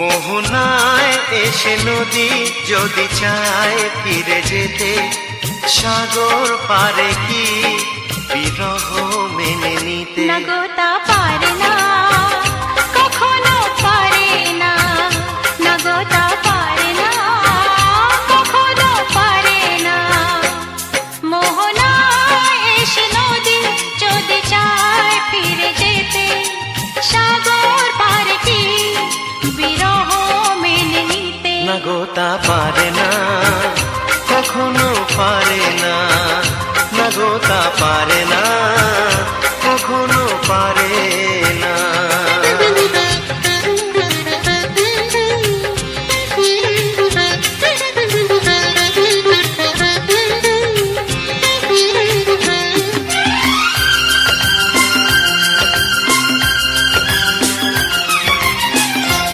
মোহনায় এসে নদী যদি চায় ফিরে যেতে, সাগর পারে কি বিরহ মেনে নিতে? না গো তা পারে না, কখনো পারে না। না গো তা পারে না, কখনো পারে না। মোহনায় এসে নদী যদি চায় ফিরে যেতে, সাগর পারে কি বিরহ মেনে নিতে? না গো তা পারে না, কখনো পারে না। না গো তা পারে না।